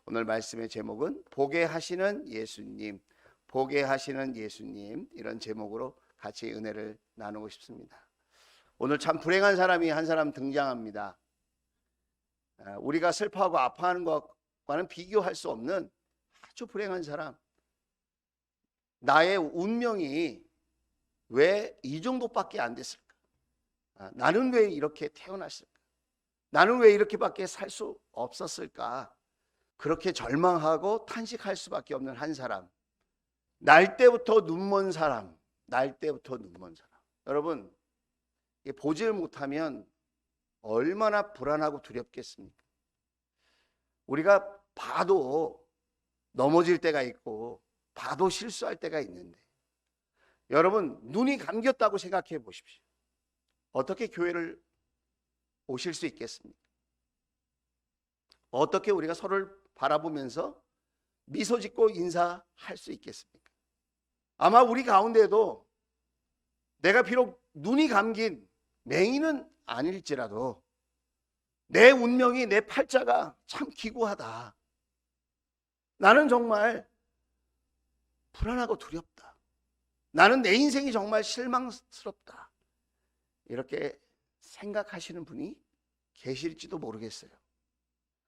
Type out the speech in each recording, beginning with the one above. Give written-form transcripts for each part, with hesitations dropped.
오늘 말씀의 제목은 보게 하시는 예수님, 보게 하시는 예수님, 이런 제목으로 같이 은혜를 나누고 싶습니다. 오늘 참 불행한 사람이 한 사람 등장합니다. 우리가 슬퍼하고 아파하는 것과는 비교할 수 없는 아주 불행한 사람. 나의 운명이 왜 이 정도밖에 안 됐을까? 나는 왜 이렇게 태어났을까? 나는 왜 이렇게밖에 살 수 없었을까? 그렇게 절망하고 탄식할 수밖에 없는 한 사람. 날 때부터 눈먼 사람. 날 때부터 눈먼 사람. 여러분, 보질 못하면 얼마나 불안하고 두렵겠습니까? 우리가 봐도 넘어질 때가 있고 봐도 실수할 때가 있는데, 여러분 눈이 감겼다고 생각해 보십시오. 어떻게 교회를 오실 수 있겠습니까? 어떻게 우리가 서로를 바라보면서 미소 짓고 인사할 수 있겠습니까? 아마 우리 가운데도 내가 비록 눈이 감긴 맹인은 아닐지라도 내 운명이, 내 팔자가 참 기구하다. 나는 정말 불안하고 두렵다. 나는 내 인생이 정말 실망스럽다. 이렇게 생각하시는 분이 계실지도 모르겠어요.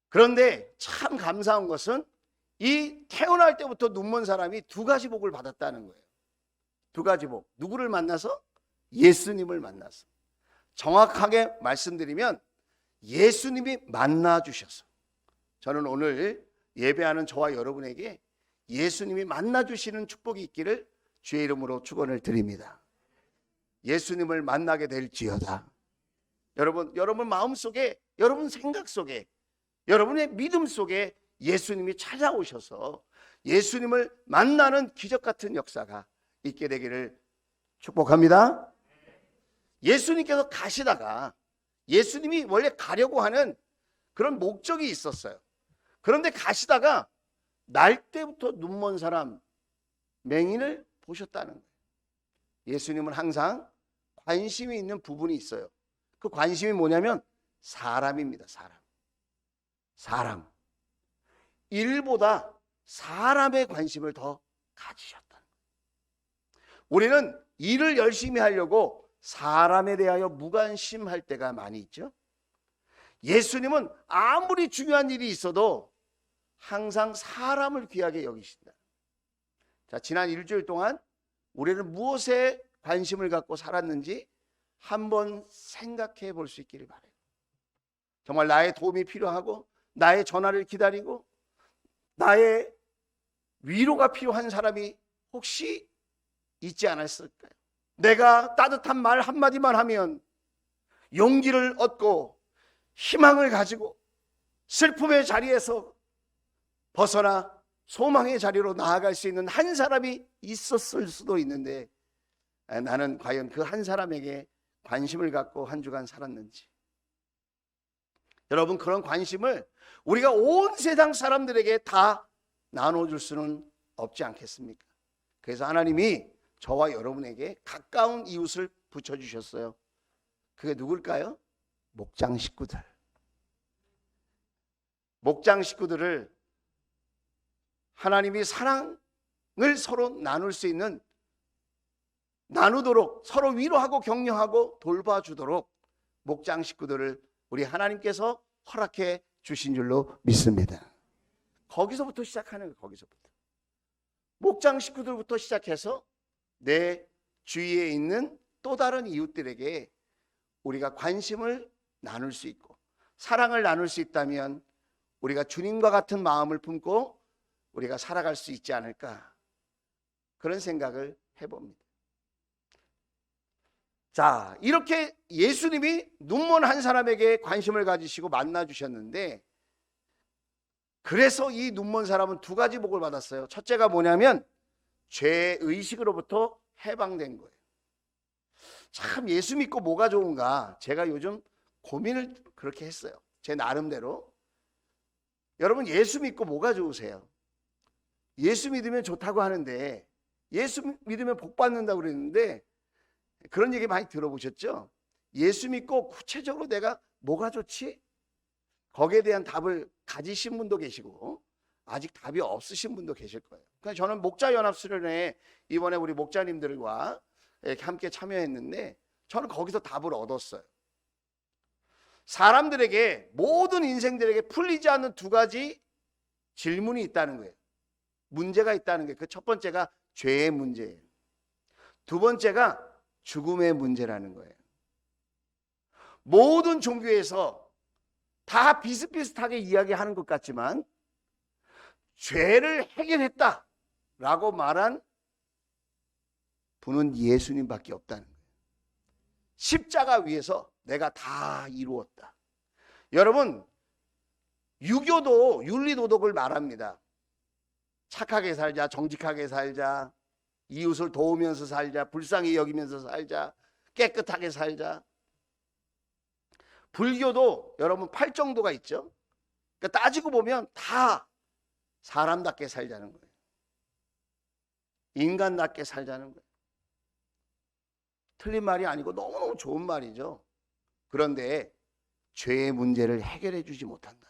그런데 참 감사한 것은 이 태어날 때부터 눈먼 사람이 두 가지 복을 받았다는 거예요. 두 가지 복. 누구를 만나서? 예수님을 만나서. 정확하게 말씀드리면 예수님이 만나 주셔서. 저는 오늘 예배하는 저와 여러분에게 예수님이 만나 주시는 축복이 있기를 주의 이름으로 축원을 드립니다. 예수님을 만나게 될지어다. 여러분 마음속에, 여러분 생각 속에, 여러분의 믿음 속에 예수님이 찾아오셔서 예수님을 만나는 기적 같은 역사가 있게 되기를 축복합니다. 예수님께서 가시다가, 예수님이 원래 가려고 하는 그런 목적이 있었어요. 그런데 가시다가 날 때부터 눈먼 사람, 맹인을 보셨다는 거예요. 예수님은 항상 관심이 있는 부분이 있어요. 그 관심이 뭐냐면 사람입니다. 사람. 일보다 사람의 관심을 더 가지셨다는 거예요. 우리는 일을 열심히 하려고 사람에 대하여 무관심할 때가 많이 있죠. 예수님은 아무리 중요한 일이 있어도 항상 사람을 귀하게 여기신다. 자, 지난 일주일 동안 우리는 무엇에 관심을 갖고 살았는지 한번 생각해 볼 수 있기를 바라요. 정말 나의 도움이 필요하고 나의 전화를 기다리고 나의 위로가 필요한 사람이 혹시 있지 않았을까요? 내가 따뜻한 말 한마디만 하면 용기를 얻고 희망을 가지고 슬픔의 자리에서 벗어나 소망의 자리로 나아갈 수 있는 한 사람이 있었을 수도 있는데, 나는 과연 그 한 사람에게 관심을 갖고 한 주간 살았는지. 여러분, 그런 관심을 우리가 온 세상 사람들에게 다 나눠줄 수는 없지 않겠습니까? 그래서 하나님이 저와 여러분에게 가까운 이웃을 붙여주셨어요. 그게 누굴까요? 목장 식구들. 목장 식구들을 하나님이 사랑을 서로 나눌 수 있는, 나누도록, 서로 위로하고 격려하고 돌봐주도록 목장 식구들을 우리 하나님께서 허락해 주신 줄로 믿습니다. 거기서부터 시작하는 거예요. 거기서부터. 목장 식구들부터 시작해서 내 주위에 있는 또 다른 이웃들에게 우리가 관심을 나눌 수 있고 사랑을 나눌 수 있다면 우리가 주님과 같은 마음을 품고 우리가 살아갈 수 있지 않을까, 그런 생각을 해봅니다. 자, 이렇게 예수님이 눈먼 한 사람에게 관심을 가지시고 만나 주셨는데, 그래서 이 눈먼 사람은 두 가지 복을 받았어요. 첫째가 뭐냐면 죄의식으로부터 해방된 거예요. 참 예수 믿고 뭐가 좋은가, 제가 요즘 고민을 그렇게 했어요. 제 나름대로. 여러분, 예수 믿고 뭐가 좋으세요? 예수 믿으면 좋다고 하는데, 예수 믿으면 복 받는다고 그랬는데, 그런 얘기 많이 들어보셨죠? 예수 믿고 구체적으로 내가 뭐가 좋지? 거기에 대한 답을 가지신 분도 계시고 아직 답이 없으신 분도 계실 거예요. 그래서 저는 목자연합수련회 이번에 우리 목자님들과 이렇게 함께 참여했는데 저는 거기서 답을 얻었어요. 사람들에게, 모든 인생들에게 풀리지 않는 두 가지 질문이 있다는 거예요. 문제가 있다는 게, 그 첫 번째가 죄의 문제예요. 두 번째가 죽음의 문제라는 거예요. 모든 종교에서 다 비슷비슷하게 이야기하는 것 같지만 죄를 해결했다라고 말한 분은 예수님밖에 없다는 거예요. 십자가 위에서 내가 다 이루었다. 여러분, 유교도 윤리도덕을 말합니다. 착하게 살자, 정직하게 살자, 이웃을 도우면서 살자, 불쌍히 여기면서 살자, 깨끗하게 살자. 불교도 여러분 8정도가 있죠. 그러니까 따지고 보면 다 사람답게 살자는 거예요. 인간답게 살자는 거예요. 틀린 말이 아니고 너무너무 좋은 말이죠. 그런데 죄의 문제를 해결해 주지 못한다.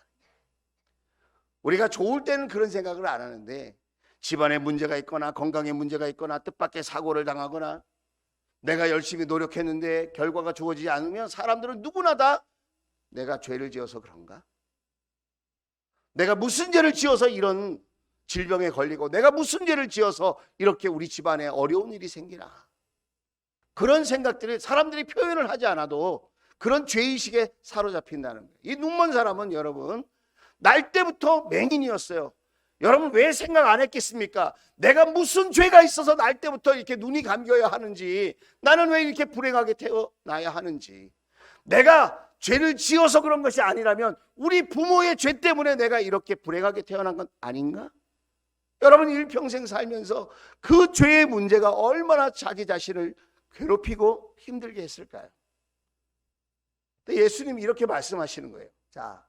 우리가 좋을 때는 그런 생각을 안 하는데, 집안에 문제가 있거나 건강에 문제가 있거나 뜻밖의 사고를 당하거나 내가 열심히 노력했는데 결과가 주어지지 않으면 사람들은 누구나 다 내가 죄를 지어서 그런가? 내가 무슨 죄를 지어서 이런 질병에 걸리고, 내가 무슨 죄를 지어서 이렇게 우리 집안에 어려운 일이 생기나? 그런 생각들이 사람들이 표현을 하지 않아도 그런 죄의식에 사로잡힌다는 거예요. 이 눈먼 사람은 여러분 날 때부터 맹인이었어요. 여러분 왜 생각 안 했겠습니까? 내가 무슨 죄가 있어서 날 때부터 이렇게 눈이 감겨야 하는지, 나는 왜 이렇게 불행하게 태어나야 하는지. 내가 죄를 지어서 그런 것이 아니라면 우리 부모의 죄 때문에 내가 이렇게 불행하게 태어난 건 아닌가? 여러분 일평생 살면서 그 죄의 문제가 얼마나 자기 자신을 괴롭히고 힘들게 했을까요? 예수님이 이렇게 말씀하시는 거예요. 자,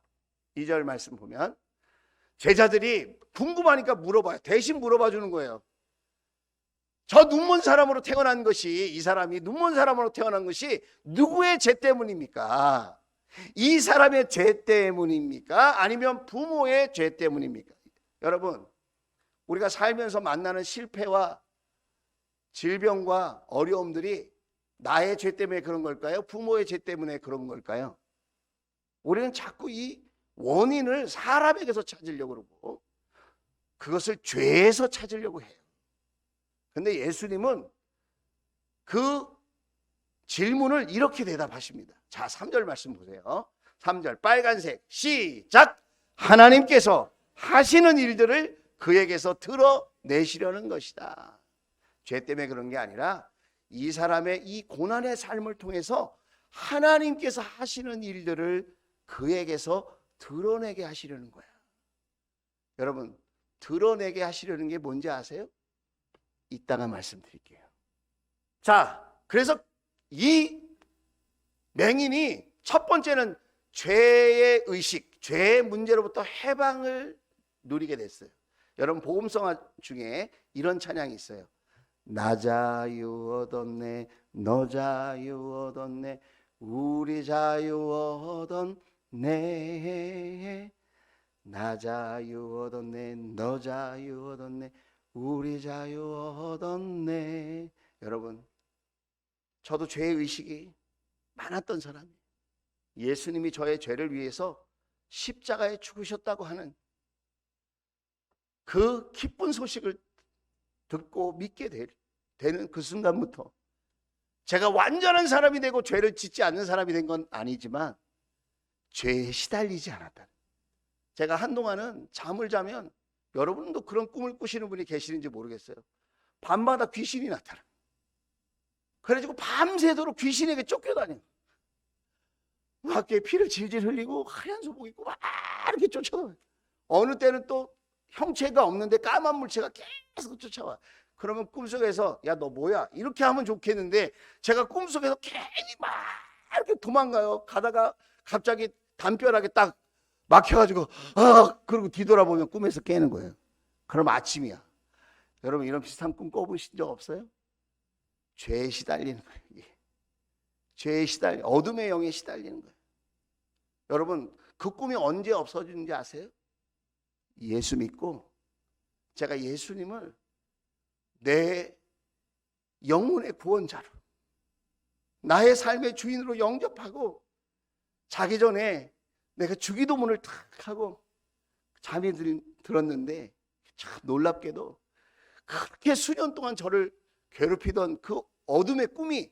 2절 말씀 보면 제자들이 궁금하니까 물어봐요. 대신 물어봐 주는 거예요. 저 눈먼 사람으로 태어난 것이, 이 사람이 눈먼 사람으로 태어난 것이 누구의 죄 때문입니까? 이 사람의 죄 때문입니까? 아니면 부모의 죄 때문입니까? 여러분, 우리가 살면서 만나는 실패와 질병과 어려움들이 나의 죄 때문에 그런 걸까요? 부모의 죄 때문에 그런 걸까요? 우리는 자꾸 이 원인을 사람에게서 찾으려고 그러고 그것을 죄에서 찾으려고 해요. 근데 예수님은 그 질문을 이렇게 대답하십니다. 자, 3절 말씀 보세요. 3절 빨간색 시작. 하나님께서 하시는 일들을 그에게서 드러내시려는 것이다. 죄 때문에 그런 게 아니라 이 사람의 이 고난의 삶을 통해서 하나님께서 하시는 일들을 그에게서 드러내게 하시려는 거야. 여러분, 드러내게 하시려는 게 뭔지 아세요? 이따가 말씀드릴게요. 자, 그래서 이 맹인이 첫 번째는 죄의 의식, 죄의 문제로부터 해방을 누리게 됐어요. 여러분 복음성 중에 이런 찬양이 있어요. 나 자유 얻었네, 너 자유 얻었네, 우리 자유 얻었네. 나 자유 얻었네, 너 자유 얻었네, 우리 자유 얻었네. 여러분, 저도 죄의식이 많았던 사람이에요. 예수님이 저의 죄를 위해서 십자가에 죽으셨다고 하는 그 기쁜 소식을 듣고 믿게 되는 그 순간부터 제가 완전한 사람이 되고 죄를 짓지 않는 사람이 된 건 아니지만 죄에 시달리지 않았다. 제가 한동안은 잠을 자면, 여러분도 그런 꿈을 꾸시는 분이 계시는지 모르겠어요. 밤마다 귀신이 나타나. 그래가지고 밤새도록 귀신에게 쫓겨다녀. 밖에 피를 질질 흘리고 하얀 소복 입고 막 이렇게 쫓아와요. 어느 때는 또 형체가 없는데 까만 물체가 계속 쫓아와. 그러면 꿈속에서 야 너 뭐야? 이렇게 하면 좋겠는데 제가 꿈속에서 괜히 막 이렇게 도망가요. 가다가 갑자기 담벼락에 딱 막혀가지고 그러고 뒤돌아보면 꿈에서 깨는 거예요. 그럼 아침이야. 여러분 이런 비슷한 꿈 꿔보신 적 없어요? 죄에 시달리는 거예요. 죄에 어둠의 영에 시달리는 거예요. 여러분 그 꿈이 언제 없어지는지 아세요? 예수 믿고 제가 예수님을 내 영혼의 구원자로, 나의 삶의 주인으로 영접하고 자기 전에 내가 주기도문을 탁 하고 잠이 들었는데, 참 놀랍게도 그렇게 수년 동안 저를 괴롭히던 그 어둠의 꿈이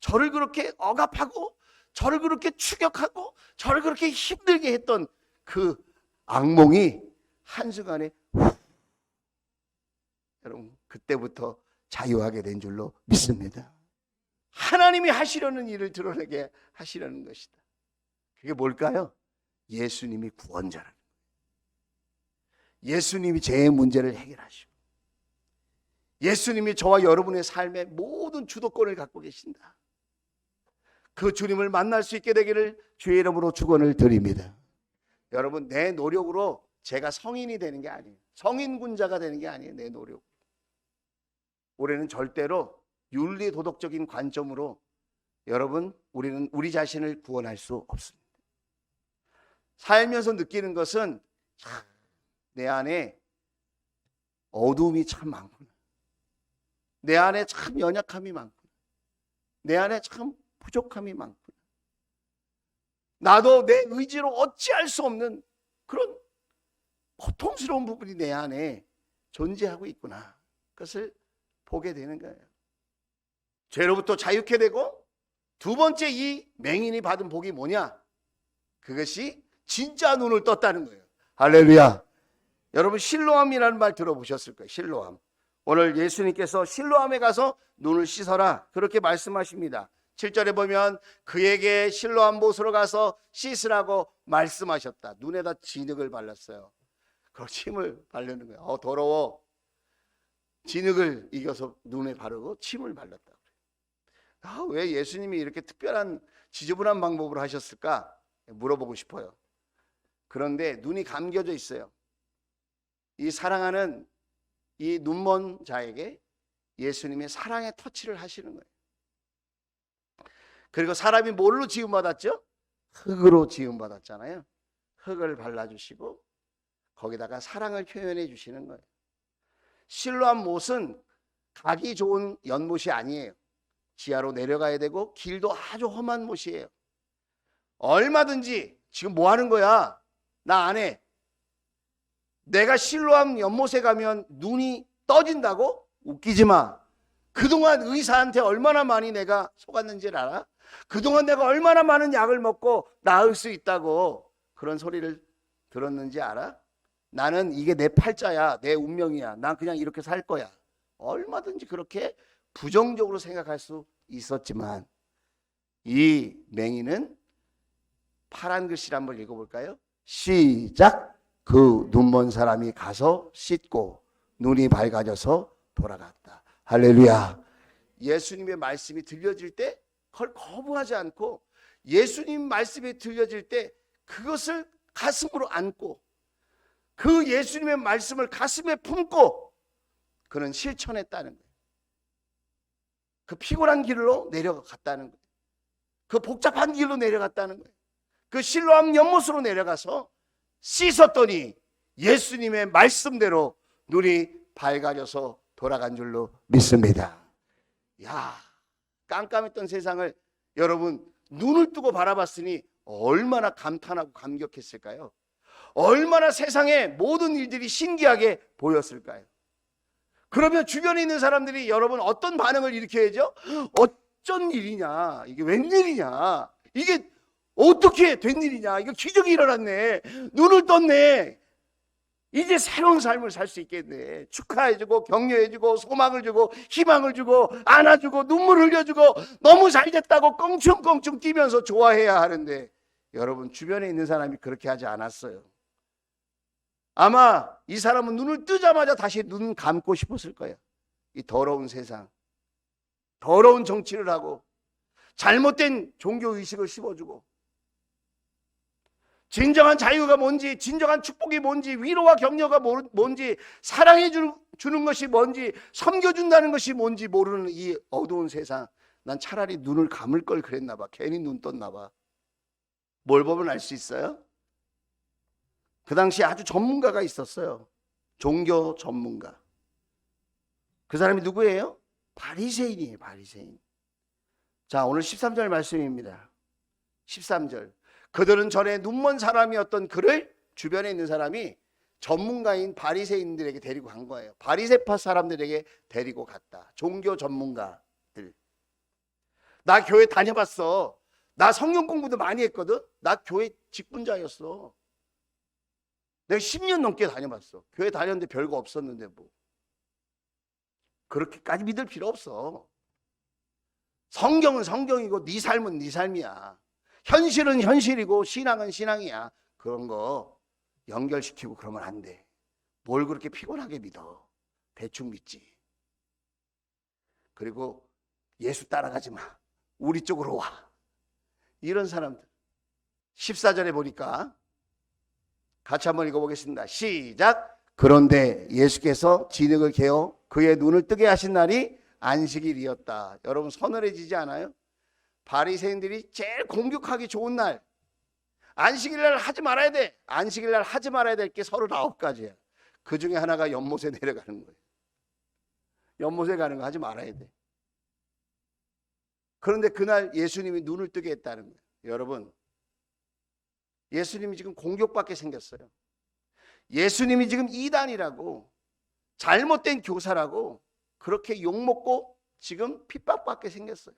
저를 그렇게 억압하고 저를 그렇게 추격하고 저를 그렇게 힘들게 했던 그 악몽이 한순간에 여러분, 그때부터 자유하게 된 줄로 믿습니다. 하나님이 하시려는 일을 드러내게 하시려는 것이다. 그게 뭘까요? 예수님이 구원자라는 거예요. 예수님이 제 문제를 해결하시고 예수님이 저와 여러분의 삶의 모든 주도권을 갖고 계신다. 그 주님을 만날 수 있게 되기를 주의 이름으로 축원을 드립니다. 여러분, 내 노력으로 제가 성인이 되는 게 아니에요. 성인군자가 되는 게 아니에요. 내 노력. 올해는 절대로 윤리 도덕적인 관점으로 여러분, 우리는 우리 자신을 구원할 수 없습니다. 살면서 느끼는 것은 내 안에 어두움이 참 많구나. 내 안에 참 연약함이 많구나. 내 안에 참 부족함이 많구나. 나도 내 의지로 어찌할 수 없는 그런 고통스러운 부분이 내 안에 존재하고 있구나. 그것을 보게 되는 거예요. 죄로부터 자유케 되고, 두 번째 이 맹인이 받은 복이 뭐냐? 그것이 진짜 눈을 떴다는 거예요. 할렐루야. 여러분, 실로암이라는 말 들어보셨을 거예요. 실로암. 오늘 예수님께서 실로암에 가서 눈을 씻어라, 그렇게 말씀하십니다. 7절에 보면 그에게 실로암 못으로 가서 씻으라고 말씀하셨다. 눈에다 진흙을 발랐어요. 그 침을 바르는 거예요. 더러워. 진흙을 이겨서 눈에 바르고 침을 발랐다. 왜 예수님이 이렇게 특별한 지저분한 방법으로 하셨을까 물어보고 싶어요. 그런데 눈이 감겨져 있어요. 이 사랑하는 이 눈먼 자에게 예수님의 사랑의 터치를 하시는 거예요. 그리고 사람이 뭘로 지음받았죠? 흙으로 지음받았잖아요. 흙을 발라주시고 거기다가 사랑을 표현해 주시는 거예요. 실로암 못은 가기 좋은 연못이 아니에요. 지하로 내려가야 되고 길도 아주 험한 못이에요. 얼마든지 지금 뭐 하는 거야? 나 안 해. 내가 실로암 연못에 가면 눈이 떠진다고? 웃기지 마. 그동안 의사한테 얼마나 많이 내가 속았는지를 알아? 그동안 내가 얼마나 많은 약을 먹고 나을 수 있다고 그런 소리를 들었는지 알아? 나는 이게 내 팔자야, 내 운명이야, 난 그냥 이렇게 살 거야. 얼마든지 그렇게 부정적으로 생각할 수 있었지만, 이 맹인은 파란 글씨를 한번 읽어볼까요? 시작. 그 눈먼 사람이 가서 씻고 눈이 밝아져서 돌아갔다. 할렐루야. 예수님의 말씀이 들려질 때 그걸 거부하지 않고, 예수님 말씀이 들려질 때 그것을 가슴으로 안고, 그 예수님의 말씀을 가슴에 품고 그는 실천했다는 거예요. 그 피곤한 길로 내려갔다는 거예요. 그 복잡한 길로 내려갔다는 거예요. 그 실로암 연못으로 내려가서 씻었더니 예수님의 말씀대로 눈이 밝아져서 돌아간 줄로 믿습니다. 야, 깜깜했던 세상을 여러분 눈을 뜨고 바라봤으니 얼마나 감탄하고 감격했을까요? 얼마나 세상의 모든 일들이 신기하게 보였을까요? 그러면 주변에 있는 사람들이 여러분 어떤 반응을 일으켜야죠? 어쩐 일이냐? 이게 웬일이냐? 이게 어떻게 된 일이냐? 이거 기적이 일어났네. 눈을 떴네. 이제 새로운 삶을 살 수 있겠네. 축하해주고 격려해주고 소망을 주고 희망을 주고 안아주고 눈물 흘려주고 너무 잘됐다고 껑충껑충 뛰면서 좋아해야 하는데, 여러분 주변에 있는 사람이 그렇게 하지 않았어요. 아마 이 사람은 눈을 뜨자마자 다시 눈 감고 싶었을 거예요. 이 더러운 세상, 더러운 정치를 하고 잘못된 종교의식을 심어주고, 진정한 자유가 뭔지, 진정한 축복이 뭔지, 위로와 격려가 뭔지, 사랑해 주는 것이 뭔지, 섬겨준다는 것이 뭔지 모르는 이 어두운 세상, 난 차라리 눈을 감을 걸 그랬나 봐. 괜히 눈 떴나 봐. 뭘 보면 알 수 있어요? 그 당시에 아주 전문가가 있었어요. 종교 전문가. 그 사람이 누구예요? 바리새인이에요. 바리새인. 자, 오늘 13절 말씀입니다. 13절. 그들은 전에 눈먼 사람이었던 그를 주변에 있는 사람이 전문가인 바리새인들에게 데리고 간 거예요. 바리새파 사람들에게 데리고 갔다. 종교 전문가들. 나 교회 다녀봤어. 나 성경 공부도 많이 했거든. 나 교회 직분자였어. 내가 10년 넘게 다녀봤어. 교회 다녔는데 별거 없었는데 뭐. 그렇게까지 믿을 필요 없어. 성경은 성경이고 네 삶은 네 삶이야. 현실은 현실이고 신앙은 신앙이야. 그런 거 연결시키고 그러면 안 돼. 뭘 그렇게 피곤하게 믿어. 대충 믿지. 그리고 예수 따라가지 마. 우리 쪽으로 와. 이런 사람들. 14절에 보니까 같이 한번 읽어보겠습니다. 시작. 그런데 예수께서 진흙을 개어 그의 눈을 뜨게 하신 날이 안식일이었다. 여러분 서늘해지지 않아요? 바리새인들이 제일 공격하기 좋은 날, 안식일날 하지 말아야 돼. 안식일날 하지 말아야 될 게 39가지야. 그 중에 하나가 연못에 내려가는 거예요. 연못에 가는 거 하지 말아야 돼. 그런데 그날 예수님이 눈을 뜨게 했다는 거예요. 여러분, 예수님이 지금 공격받게 생겼어요. 예수님이 지금 이단이라고, 잘못된 교사라고 그렇게 욕먹고 지금 핍박받게 생겼어요.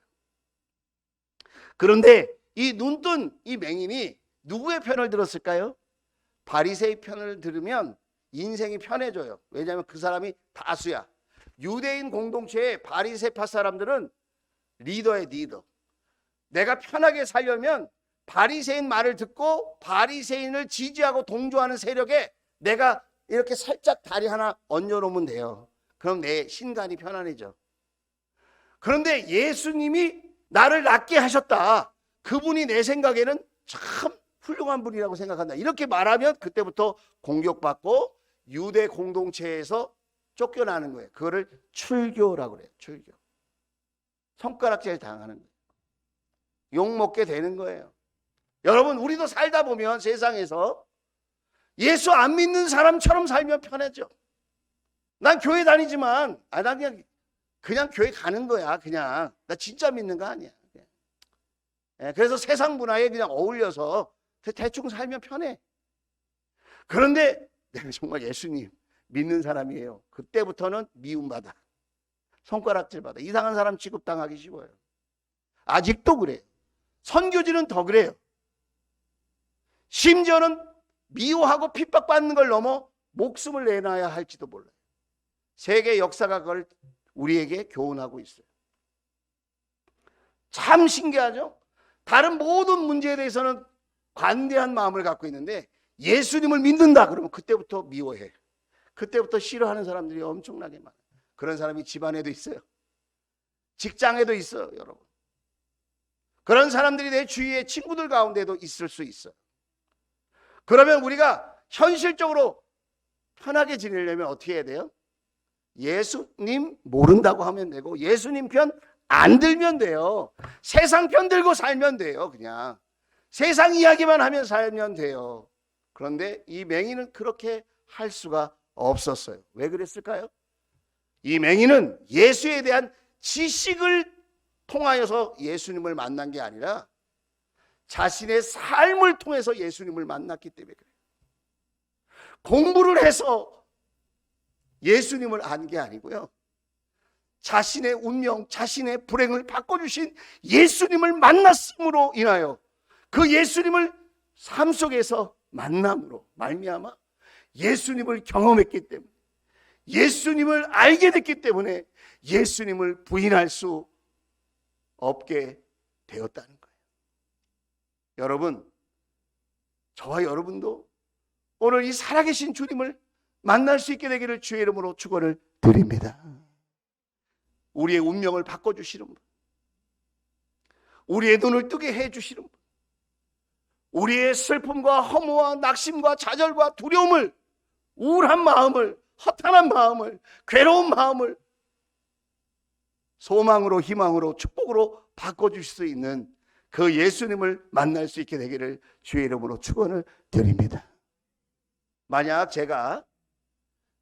그런데 이 눈뜬 이 맹인이 누구의 편을 들었을까요? 바리새의 편을 들으면 인생이 편해져요. 왜냐하면 그 사람이 다수야. 유대인 공동체의 바리새파 사람들은 리더의 리더. 내가 편하게 살려면 바리새인 말을 듣고 바리새인을 지지하고 동조하는 세력에 내가 이렇게 살짝 다리 하나 얹어놓으면 돼요. 그럼 내 신간이 편안해져. 그런데 예수님이 나를 낫게 하셨다. 그분이 내 생각에는 참 훌륭한 분이라고 생각한다. 이렇게 말하면 그때부터 공격받고 유대 공동체에서 쫓겨나는 거예요. 그거를 출교라고 그래요. 출교. 손가락질 당하는 거예요. 욕먹게 되는 거예요. 여러분, 우리도 살다 보면 세상에서 예수 안 믿는 사람처럼 살면 편하죠. 난 교회 다니지만 난 그냥 교회 가는 거야. 그냥 나 진짜 믿는 거 아니야. 그래서 세상 문화에 그냥 어울려서 대충 살면 편해. 그런데 내가 정말 예수님 믿는 사람이에요. 그때부터는 미움받아. 손가락질 받아. 이상한 사람 취급당하기 쉬워요. 아직도 그래요. 선교지는 더 그래요. 심지어는 미워하고 핍박받는 걸 넘어 목숨을 내놔야 할지도 몰라요. 세계 역사가 그걸 우리에게 교훈하고 있어요. 참 신기하죠? 다른 모든 문제에 대해서는 관대한 마음을 갖고 있는데 예수님을 믿는다 그러면 그때부터 미워해. 그때부터 싫어하는 사람들이 엄청나게 많아요. 그런 사람이 집안에도 있어요. 직장에도 있어요, 여러분. 그런 사람들이 내 주위의 친구들 가운데도 있을 수 있어요. 그러면 우리가 현실적으로 편하게 지내려면 어떻게 해야 돼요? 예수님 모른다고 하면 되고 예수님 편 안 들면 돼요. 세상 편 들고 살면 돼요. 그냥 세상 이야기만 하면 살면 돼요. 그런데 이 맹인은 그렇게 할 수가 없었어요. 왜 그랬을까요? 이 맹인은 예수에 대한 지식을 통하여서 예수님을 만난 게 아니라 자신의 삶을 통해서 예수님을 만났기 때문에 그래요. 공부를 해서 예수님을 안 게 아니고요. 자신의 운명, 자신의 불행을 바꿔주신 예수님을 만났음으로 인하여 그 예수님을 삶 속에서 만남으로 말미암아 예수님을 경험했기 때문에 예수님을 알게 됐기 때문에 예수님을 부인할 수 없게 되었다는 거예요. 여러분, 저와 여러분도 오늘 이 살아계신 주님을 만날 수 있게 되기를 주의 이름으로 축원을 드립니다. 우리의 운명을 바꿔주시는 분, 우리의 눈을 뜨게 해주시는 분, 우리의 슬픔과 허무와 낙심과 좌절과 두려움을, 우울한 마음을, 허탄한 마음을, 괴로운 마음을 소망으로, 희망으로, 축복으로 바꿔주실 수 있는 그 예수님을 만날 수 있게 되기를 주의 이름으로 축원을 드립니다. 만약 제가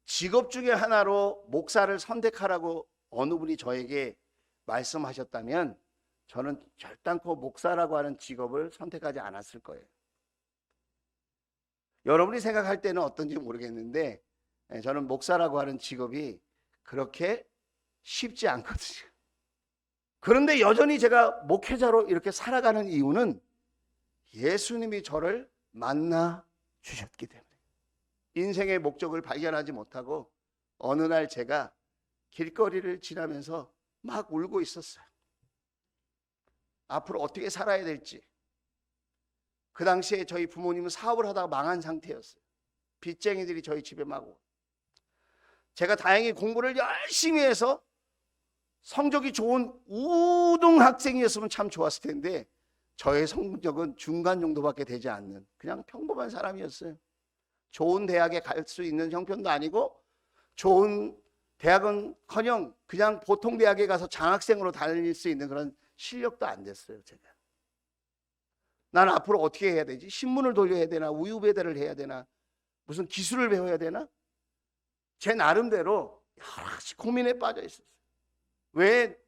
직업 중에 하나로 목사를 선택하라고 어느 분이 저에게 말씀하셨다면 저는 결단코 목사라고 하는 직업을 선택하지 않았을 거예요. 여러분이 생각할 때는 어떤지 모르겠는데 저는 목사라고 하는 직업이 그렇게 쉽지 않거든요. 그런데 여전히 제가 목회자로 이렇게 살아가는 이유는 예수님이 저를 만나 주셨기 때문에. 인생의 목적을 발견하지 못하고 어느 날 제가 길거리를 지나면서 막 울고 있었어요. 앞으로 어떻게 살아야 될지. 그 당시에 저희 부모님은 사업을 하다가 망한 상태였어요. 빚쟁이들이 저희 집에 막 오고. 제가 다행히 공부를 열심히 해서 성적이 좋은 우등 학생이었으면 참 좋았을 텐데 저의 성적은 중간 정도밖에 되지 않는 그냥 평범한 사람이었어요. 좋은 대학에 갈 수 있는 형편도 아니고 좋은 대학은커녕 그냥 보통 대학에 가서 장학생으로 다닐 수 있는 그런 실력도 안 됐어요. 제가. 난 앞으로 어떻게 해야 되지? 신문을 돌려야 되나? 우유 배달을 해야 되나? 무슨 기술을 배워야 되나? 제 나름대로 여러 가지 고민에 빠져 있었어요. 왜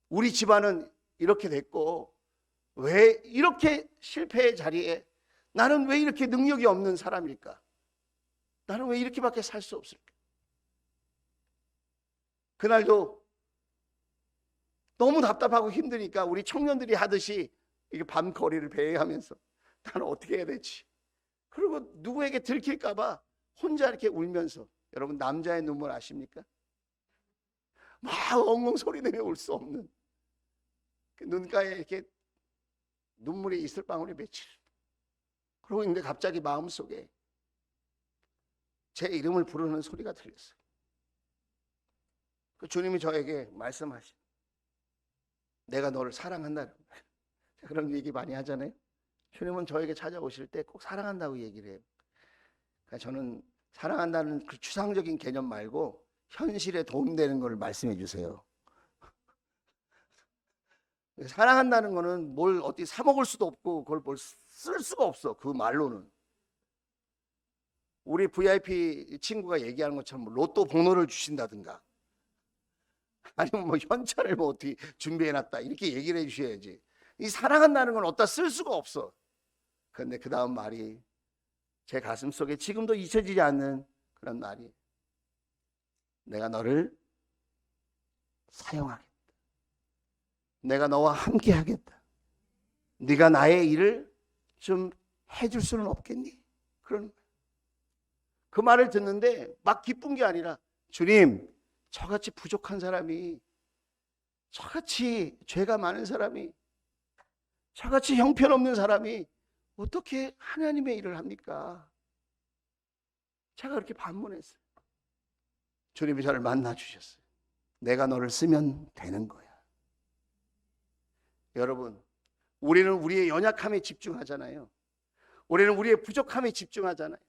우리 집안은 이렇게 됐고 왜 이렇게 실패의 자리에 나는 왜 이렇게 능력이 없는 사람일까? 나는 왜 이렇게밖에 살 수 없을까? 그날도 너무 답답하고 힘드니까 우리 청년들이 하듯이 이게 밤거리를 배회하면서 나는 어떻게 해야 되지? 그리고 누구에게 들킬까 봐 혼자 이렇게 울면서, 여러분 남자의 눈물 아십니까? 막 엉엉 소리 내며 울 수 없는 그 눈가에 이렇게 눈물이 이슬 방울이 맺히는. 그러고 있는데 갑자기 마음속에 제 이름을 부르는 소리가 들렸어요. 그 주님이 저에게 말씀하신, 내가 너를 사랑한다는 거예요. 그런 얘기 많이 하잖아요. 주님은 저에게 찾아오실 때 꼭 사랑한다고 얘기를 해요. 그러니까 저는 사랑한다는 그 추상적인 개념 말고 현실에 도움되는 걸 말씀해 주세요. 사랑한다는 거는 뭘 어디 사 먹을 수도 없고 그걸 뭘 쓸 수가 없어. 그 말로는. 우리 VIP 친구가 얘기하는 것처럼 뭐 로또 번호를 주신다든가 아니면 뭐 현찰을 뭐 어떻게 준비해놨다 이렇게 얘기를 해주셔야지. 이 사랑한다는 건 어디다 쓸 수가 없어. 그런데 그 다음 말이 제 가슴 속에 지금도 잊혀지지 않는 그런 말이, 내가 너를 사용하겠다. 내가 너와 함께 하겠다. 네가 나의 일을 좀 해줄 수는 없겠니? 그런 그 말을 듣는데 막 기쁜 게 아니라, 주님, 저같이 부족한 사람이, 저같이 죄가 많은 사람이, 저같이 형편없는 사람이 어떻게 하나님의 일을 합니까? 제가 그렇게 반문했어요. 주님이 저를 만나 주셨어요. 내가 너를 쓰면 되는 거야. 여러분, 우리는 우리의 연약함에 집중하잖아요. 우리는 우리의 부족함에 집중하잖아요.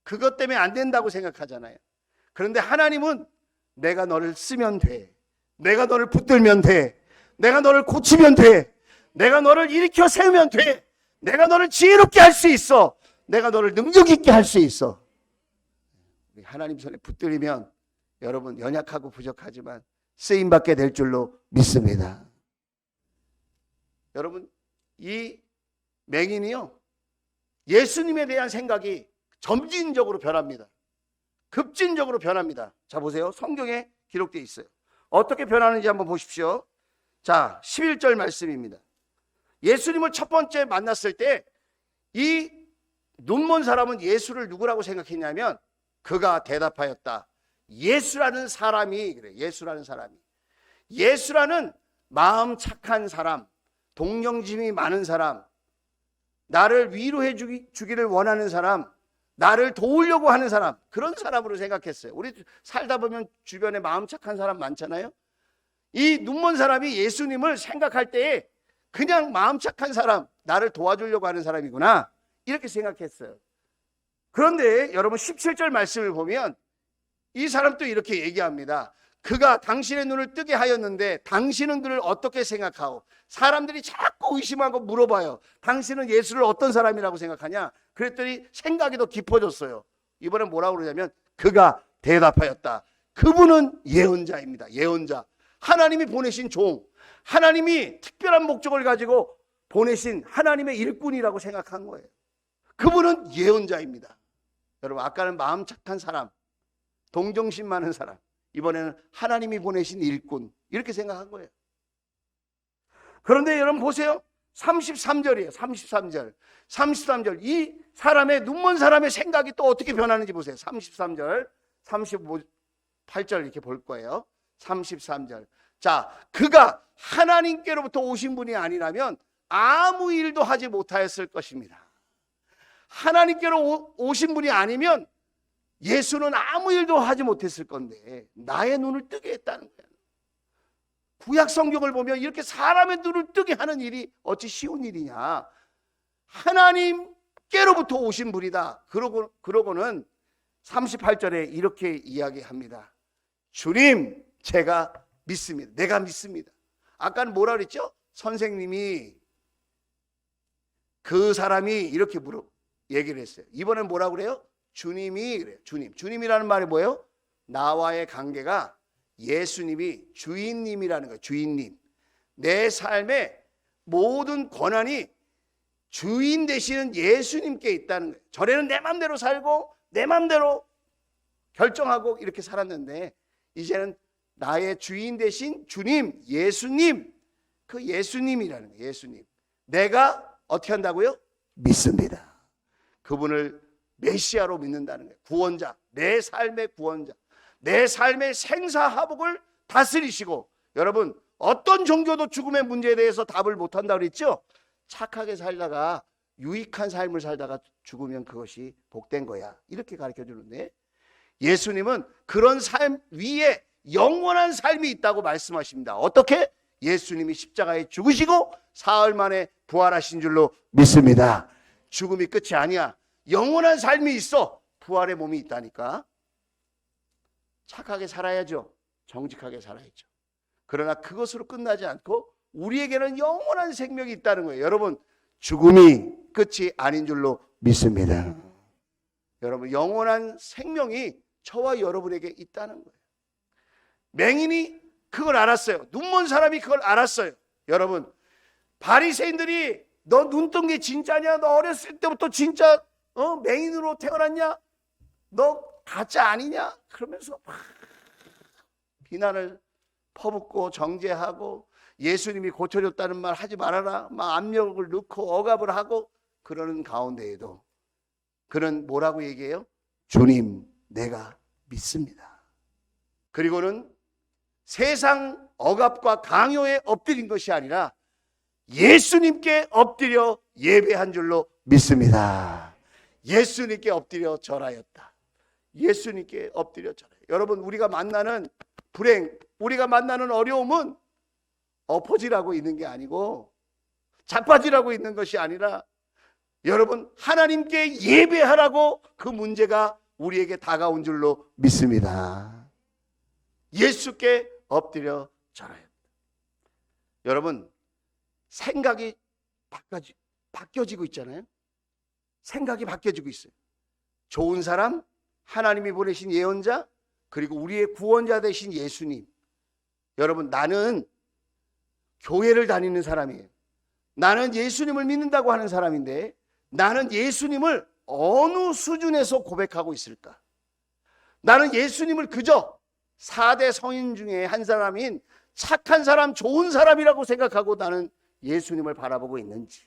그것 때문에 안 된다고 생각하잖아요. 그런데 하나님은 내가 너를 쓰면 돼. 내가 너를 붙들면 돼. 내가 너를 고치면 돼. 내가 너를 일으켜 세우면 돼. 내가 너를 지혜롭게 할 수 있어. 내가 너를 능력 있게 할 수 있어. 우리 하나님 손에 붙들리면 여러분 연약하고 부족하지만 쓰임받게 될 줄로 믿습니다. 여러분, 이 맹인이요, 예수님에 대한 생각이 점진적으로 변합니다. 급진적으로 변합니다. 자, 보세요. 성경에 기록되어 있어요. 어떻게 변하는지 한번 보십시오. 자, 11절 말씀입니다. 예수님을 첫 번째 만났을 때 이 눈먼 사람은 예수를 누구라고 생각했냐면, 그가 대답하였다. 예수라는 사람이, 그래, 예수라는 사람이. 예수라는 마음 착한 사람, 동정심이 많은 사람, 나를 위로해 주기를 원하는 사람, 나를 도우려고 하는 사람, 그런 사람으로 생각했어요. 우리 살다 보면 주변에 마음 착한 사람 많잖아요. 이 눈먼 사람이 예수님을 생각할 때에 그냥 마음 착한 사람, 나를 도와주려고 하는 사람이구나, 이렇게 생각했어요. 그런데 여러분 17절 말씀을 보면 이 사람도 이렇게 얘기합니다. 그가 당신의 눈을 뜨게 하였는데 당신은 그를 어떻게 생각하오? 사람들이 자꾸 의심하고 물어봐요. 당신은 예수를 어떤 사람이라고 생각하냐? 그랬더니 생각이 더 깊어졌어요. 이번엔 뭐라고 그러냐면 그가 대답하였다. 그분은 예언자입니다. 예언자. 하나님이 보내신 종, 하나님이 특별한 목적을 가지고 보내신 하나님의 일꾼이라고 생각한 거예요. 그분은 예언자입니다. 여러분, 아까는 마음 착한 사람, 동정심 많은 사람, 이번에는 하나님이 보내신 일꾼, 이렇게 생각한 거예요. 그런데 여러분 보세요. 33절이에요. 33절. 이 사람의, 눈먼 사람의 생각이 또 어떻게 변하는지 보세요. 33절, 38절 이렇게 볼 거예요. 33절. 자, 그가 하나님께로부터 오신 분이 아니라면 아무 일도 하지 못하였을 것입니다. 하나님께로 오신 분이 아니면 예수는 아무 일도 하지 못했을 건데 나의 눈을 뜨게 했다는 거예요. 구약 성경을 보면 이렇게 사람의 눈을 뜨게 하는 일이 어찌 쉬운 일이냐. 하나님께로부터 오신 분이다. 그러고는 38절에 이렇게 이야기합니다. 주님, 제가 믿습니다. 내가 믿습니다. 아까는 뭐라 그랬죠? 선생님이, 그 사람이 이렇게 얘기를 했어요. 이번엔 뭐라 그래요? 주님이 그래요. 주님이라는 말이 뭐예요? 나와의 관계가 예수님이 주인님이라는 거예요. 주인님. 내 삶의 모든 권한이 주인 되시는 예수님께 있다는 거예요. 전에는 내 마음대로 살고 내 마음대로 결정하고 이렇게 살았는데 이제는 나의 주인 되신 주님, 예수님, 그 예수님이라는 거예요. 예수님. 내가 어떻게 한다고요? 믿습니다. 그분을 메시아로 믿는다는 거예요. 구원자, 내 삶의 구원자, 내 삶의 생사화복을 다스리시고, 여러분 어떤 종교도 죽음의 문제에 대해서 답을 못한다고 그랬죠? 착하게 살다가 유익한 삶을 살다가 죽으면 그것이 복된 거야, 이렇게 가르쳐 주는데, 예수님은 그런 삶 위에 영원한 삶이 있다고 말씀하십니다. 어떻게? 예수님이 십자가에 죽으시고 사흘 만에 부활하신 줄로 믿습니다. 죽음이 끝이 아니야. 영원한 삶이 있어. 부활의 몸이 있다니까. 착하게 살아야죠. 정직하게 살아야죠. 그러나 그것으로 끝나지 않고 우리에게는 영원한 생명이 있다는 거예요. 여러분, 죽음이 끝이 아닌 줄로 믿습니다. 여러분, 영원한 생명이 저와 여러분에게 있다는 거예요. 맹인이 그걸 알았어요. 눈먼 사람이 그걸 알았어요. 여러분, 바리새인들이 너 눈 뜬 게 진짜냐? 너 어렸을 때부터 진짜 맹인으로 태어났냐? 너 가짜 아니냐? 그러면서 막 비난을 퍼붓고 정죄하고, 예수님이 고쳐줬다는 말 하지 말아라, 막 압력을 넣고 억압을 하고 그러는 가운데에도 그는 뭐라고 얘기해요? 주님, 내가 믿습니다. 그리고는 세상 억압과 강요에 엎드린 것이 아니라 예수님께 엎드려 예배한 줄로 믿습니다. 예수님께 엎드려 절하였다. 예수님께 엎드려 절하였다. 여러분, 우리가 만나는 불행, 우리가 만나는 어려움은 엎어지라고 있는 게 아니고 자빠지라고 있는 것이 아니라, 여러분, 하나님께 예배하라고 그 문제가 우리에게 다가온 줄로 믿습니다. 예수께 엎드려 절하였다. 여러분, 생각이 바뀌어지고 있잖아요. 생각이 바뀌어지고 있어요. 좋은 사람, 하나님이 보내신 예언자, 그리고 우리의 구원자 되신 예수님. 여러분, 나는 교회를 다니는 사람이에요. 나는 예수님을 믿는다고 하는 사람인데, 나는 예수님을 어느 수준에서 고백하고 있을까? 나는 예수님을 그저 4대 성인 중에 한 사람인 착한 사람, 좋은 사람이라고 생각하고 나는 예수님을 바라보고 있는지,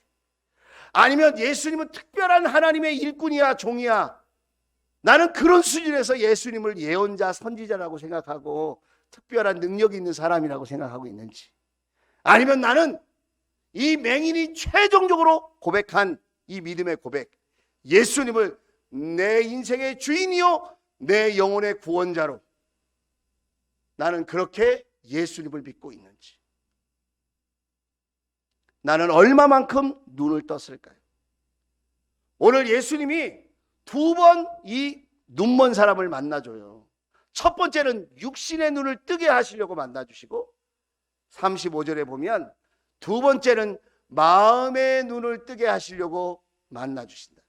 아니면 예수님은 특별한 하나님의 일꾼이야, 종이야, 나는 그런 수준에서 예수님을 예언자, 선지자라고 생각하고 특별한 능력이 있는 사람이라고 생각하고 있는지, 아니면 나는 이 맹인이 최종적으로 고백한 이 믿음의 고백, 예수님을 내 인생의 주인이요 내 영혼의 구원자로 나는 그렇게 예수님을 믿고 있는지, 나는 얼마만큼 눈을 떴을까요? 오늘 예수님이 2번 이 눈먼 사람을 만나줘요. 첫 번째는 육신의 눈을 뜨게 하시려고 만나주시고, 35절에 보면 두 번째는 마음의 눈을 뜨게 하시려고 만나주신다.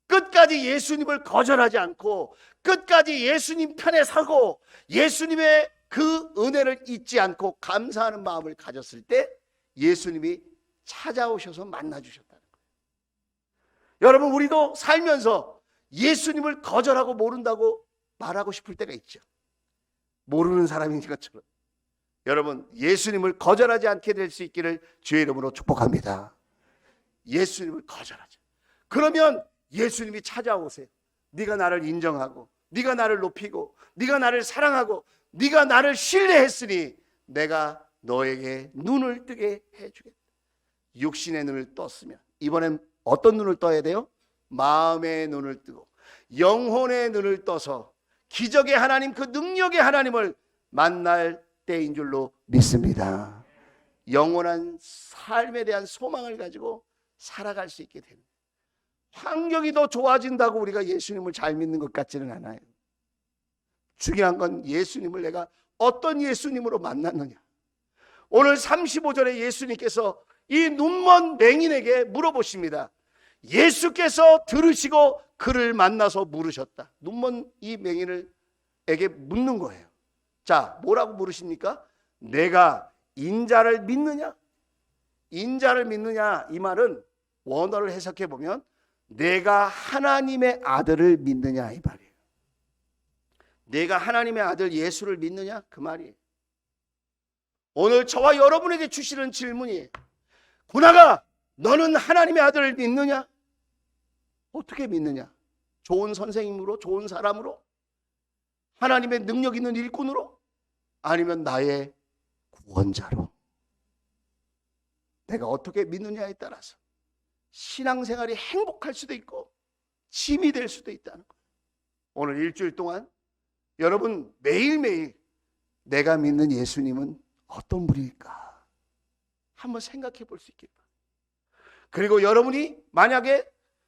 끝까지 예수님을 거절하지 않고 끝까지 예수님 편에 서고 예수님의 그 은혜를 잊지 않고 감사하는 마음을 가졌을 때 예수님이 찾아오셔서 만나주셨다는 거예요. 여러분, 우리도 살면서 예수님을 거절하고 모른다고 말하고 싶을 때가 있죠. 모르는 사람인 것처럼. 여러분, 예수님을 거절하지 않게 될 수 있기를 주의 이름으로 축복합니다. 예수님을 거절하죠. 그러면 예수님이 찾아오세요. 네가 나를 인정하고 네가 나를 높이고 네가 나를 사랑하고 네가 나를 신뢰했으니 내가 너에게 눈을 뜨게 해주겠다. 육신의 눈을 떴으면 이번엔 어떤 눈을 떠야 돼요? 마음의 눈을 뜨고 영혼의 눈을 떠서 기적의 하나님, 그 능력의 하나님을 만날 때인 줄로 믿습니다. 영원한 삶에 대한 소망을 가지고 살아갈 수 있게 됩니다. 환경이 더 좋아진다고 우리가 예수님을 잘 믿는 것 같지는 않아요. 중요한 건 예수님을 내가 어떤 예수님으로 만났느냐. 오늘 35절에 예수님께서 이 눈먼 맹인에게 물어보십니다. 예수께서 들으시고 그를 만나서 물으셨다. 눈먼 이 맹인에게 묻는 거예요. 자, 뭐라고 물으십니까? 내가 인자를 믿느냐? 인자를 믿느냐, 이 말은 원어를 해석해 보면 내가 하나님의 아들을 믿느냐, 이 말이에요. 내가 하나님의 아들 예수를 믿느냐, 그 말이에요. 오늘 저와 여러분에게 주시는 질문이에요. 구나가, 너는 하나님의 아들을 믿느냐? 어떻게 믿느냐? 좋은 선생님으로, 좋은 사람으로, 하나님의 능력 있는 일꾼으로, 아니면 나의 구원자로. 내가 어떻게 믿느냐에 따라서 신앙생활이 행복할 수도 있고 짐이 될 수도 있다는 거예요. 오늘 일주일 동안 여러분 매일매일 내가 믿는 예수님은 어떤 분일까 한번 생각해 볼 수 있길 바랍니다. 그리고 여러분이 만약에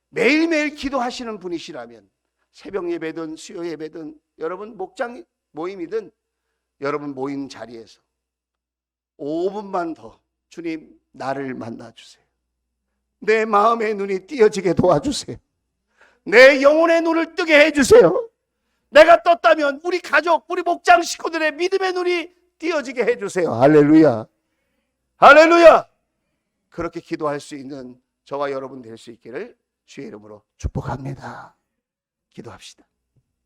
매일매일 기도하시는 분이시라면 새벽 예배든 수요 예배든 여러분 목장 모임이든 여러분 모임 자리에서 5분만 더 주님 나를 만나주세요. 내 마음의 눈이 띄어지게 도와주세요. 내 영혼의 눈을 뜨게 해주세요. 내가 떴다면 우리 가족, 우리 목장 식구들의 믿음의 눈이 띄어지게 해주세요. 할렐루야, 할렐루야. 그렇게 기도할 수 있는 저와 여러분 될 수 있기를 주의 이름으로 축복합니다. 기도합시다.